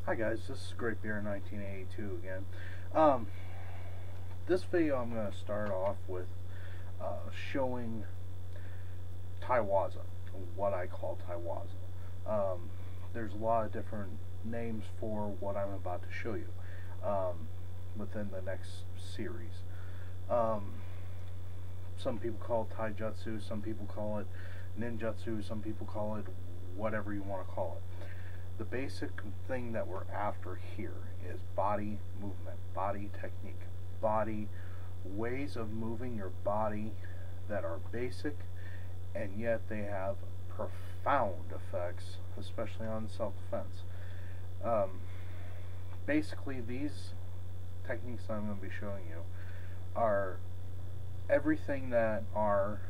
Hi guys, this is Great Beer 1982 again. This video I'm going to start off with showing Tai Waza, what I call Tai Waza. There's a lot of different names for what I'm about to show you within the next series. Some people call it Taijutsu, some people call it ninjutsu, some people call it whatever you want to call it. The basic thing that we're after here is body movement, body technique, body ways of moving your body that are basic, and yet they have profound effects, especially on self-defense. Basically, these techniques that I'm going to be showing you are everything that our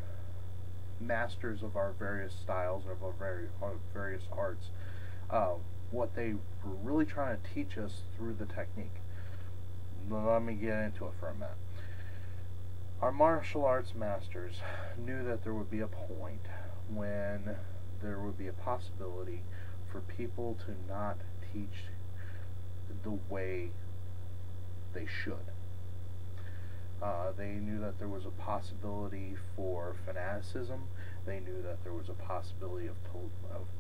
masters of our various styles, of our various arts, what they were really trying to teach us through the technique. Let me get into it for a minute. Our martial arts masters knew that there would be a point when there would be a possibility for people to not teach the way they should. They knew that there was a possibility for fanaticism. They knew that there was a possibility of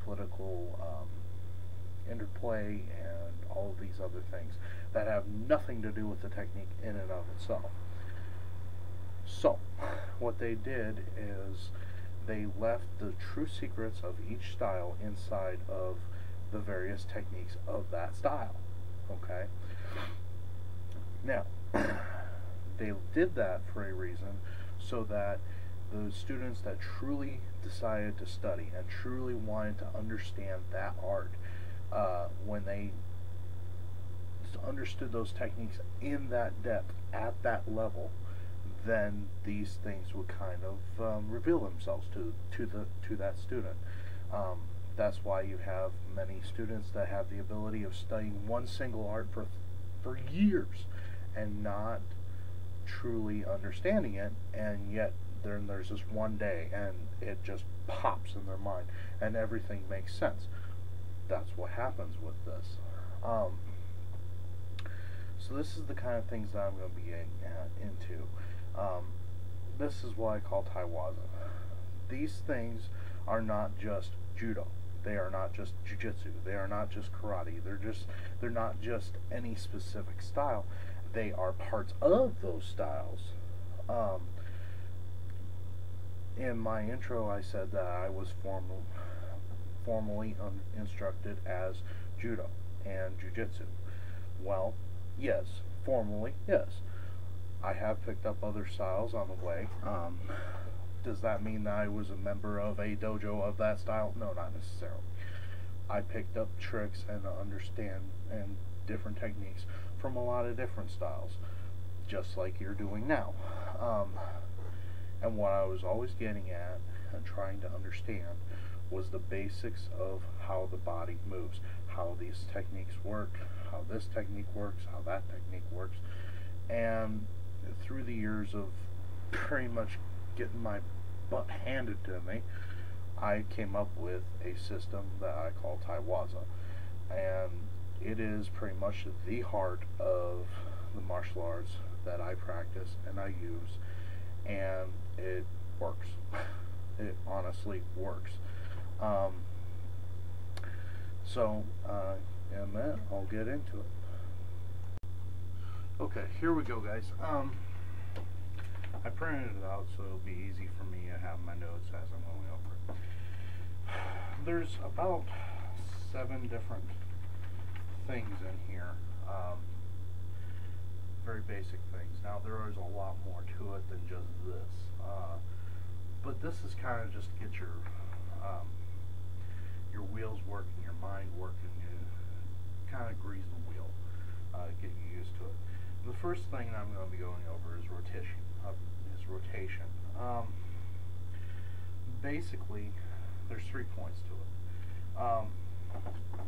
political interplay and all of these other things that have nothing to do with the technique in and of itself. So, what they did is they left the true secrets of each style inside of the various techniques of that style. Okay? Now, they did that for a reason, so that the students that truly decided to study and truly wanted to understand that art, when they understood those techniques in that depth, at that level, then these things would kind of reveal themselves to that student. That's why you have many students that have the ability of studying one single art for years and not truly understanding it, and yet then there's this one day and it just pops in their mind and everything makes sense. That's what happens with this. So this is the kind of things that I'm going to be getting into. This is what I call Tai Waza. These things are not just judo. They are not just jiu-jitsu. They are not just karate. They're not just any specific style. They are parts of those styles. In my intro, I said that I was formally instructed as judo and jiu-jitsu. Well, yes, formally, yes. I have picked up other styles on the way. Does that mean that I was a member of a dojo of that style? No, not necessarily. I picked up tricks and understand and different techniques from a lot of different styles, just like you're doing now. And what I was always getting at and trying to understand was the basics of how the body moves, how these techniques work, how this technique works, how that technique works. And through the years of pretty much getting my butt handed to me, I came up with a system that I call Tai Waza. And it is pretty much the heart of the martial arts that I practice and I use, and it works. It honestly works. So in a minute, I'll get into it. Okay, here we go, guys. I printed it out so it'll be easy for me to have my notes as I'm going over it. There's about 7 different things in here, very basic things. Now there is a lot more to it than just this, but this is kind of just to get your wheels working, your mind working, and kind of grease the wheel, get you used to it. The first thing I'm going to be going over is rotation. Basically, there's 3 points to it.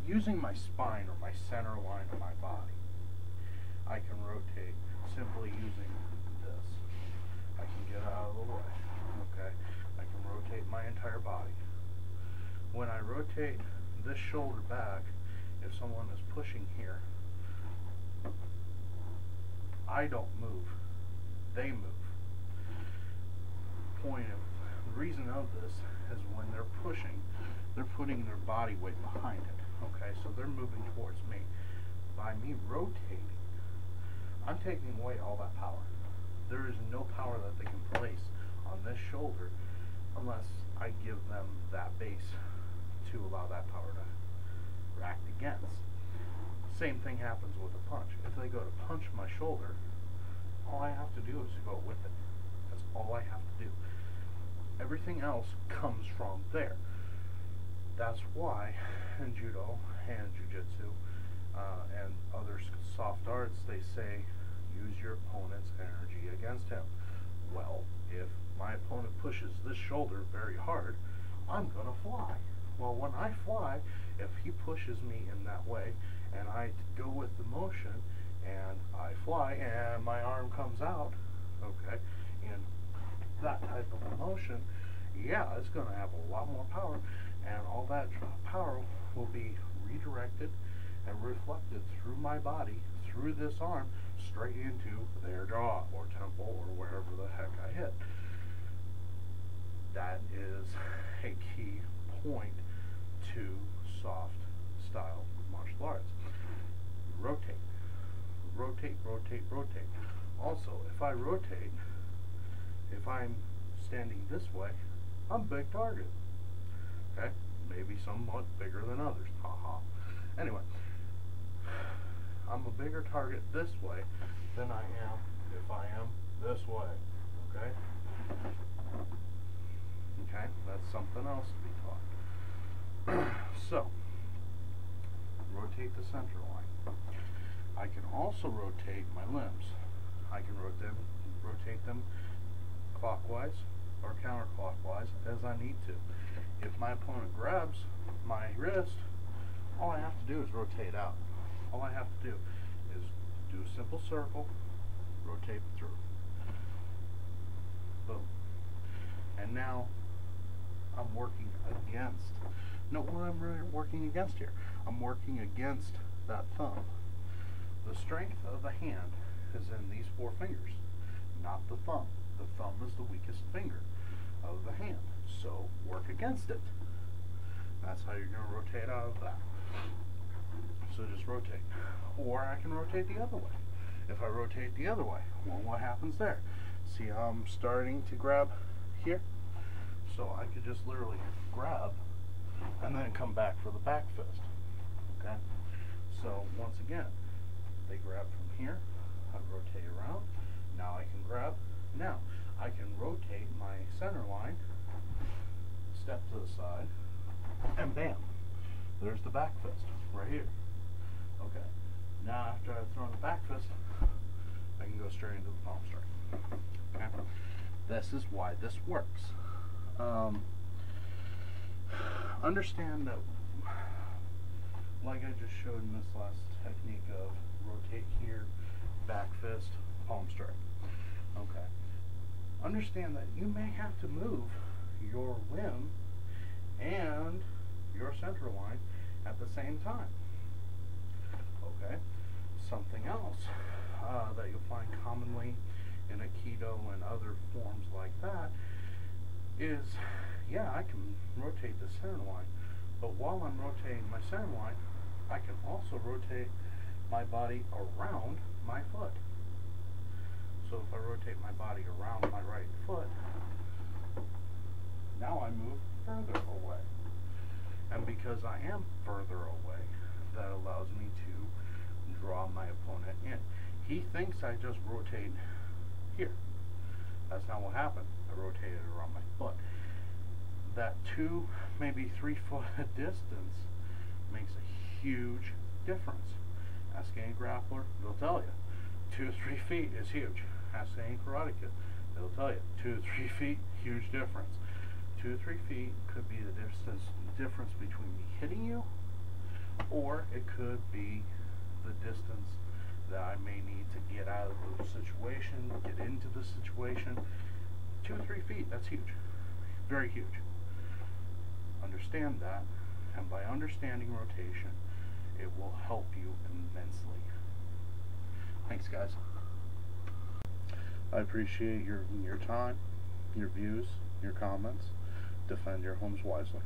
Using my spine or my center line of my body, I can rotate simply using this. I can get out of the way. Okay, I can rotate my entire body. When I rotate this shoulder back, if someone is pushing here, I don't move. They move. The reason of this is when they're pushing, they're putting their body weight behind it. Okay, so they're moving towards me. By me rotating, I'm taking away all that power. There is no power that they can place on this shoulder unless I give them that base to allow that power to act against. Same thing happens with a punch. If they go to punch my shoulder, all I have to do is go with it. That's all I have to do. Everything else comes from there. That's why in judo and jiu-jitsu and other soft arts, they say use your opponent's energy against him. Well, if my opponent pushes this shoulder very hard, I'm gonna fly. Well, when I fly, if he pushes me in that way and I go with the motion and I fly and my arm comes out, okay, in that type of a motion, yeah, it's going to have a lot more power, and all that power will be redirected and reflected through my body, through this arm, straight into their jaw or temple or wherever the heck I hit. That is a key point to soft style martial arts. Rotate. Rotate, rotate, rotate. Also, if I rotate, if I'm standing this way, I'm a big target. Okay? Maybe somewhat bigger than others. Haha. Anyway, I'm a bigger target this way than I am if I am this way. Okay? Okay? That's something else to be taught. So, rotate the center line. I can also rotate my limbs. I can rotate them clockwise or counterclockwise as I need to. If my opponent grabs my wrist, all I have to do is rotate out. All I have to do is do a simple circle, rotate through. Boom. And now I'm working against. Note what I'm really working against here. I'm working against that thumb. The strength of the hand is in these 4 fingers, not the thumb. The thumb is the weakest finger of the hand, so work against it. That's how you're going to rotate out of that. So just rotate. Or I can rotate the other way. If I rotate the other way, well, what happens there? See how I'm starting to grab here? So I could just literally grab and then come back for the back fist. Okay? So once again, they grab from here, I rotate around, now I can grab, now I can rotate my center line, step to the side, and bam, there's the back fist, right here. Okay, now after I've thrown the back fist, I can go straight into the palm strike. Okay, this is why this works. Understand that, like I just showed in this last technique of rotate here, back fist, palm strike. Okay. Understand that you may have to move your limb and your center line at the same time. Okay. Something else that you'll find commonly in Aikido and other forms like that is, yeah, I can rotate the center line, but while I'm rotating my center line, I can also rotate my body around my foot. So if I rotate my body around my right foot, now I move further away. And because I am further away, that allows me to draw my opponent in. He thinks I just rotate here. That's not what happened. I rotated around my foot. That 2, maybe 3 foot distance makes a huge difference. Ask any grappler, they'll tell you. 2 or 3 feet is huge. Ask any karate kid, they'll tell you. 2 or 3 feet, huge difference. 2 or 3 feet could be the difference between me hitting you, or it could be the distance that I may need to get out of the situation, get into the situation. 2 or 3 feet, that's huge. Very huge. Understand that, and by understanding rotation, It will help you immensely. Thanks, guys. I appreciate your time, your views, your comments. Defend your homes wisely.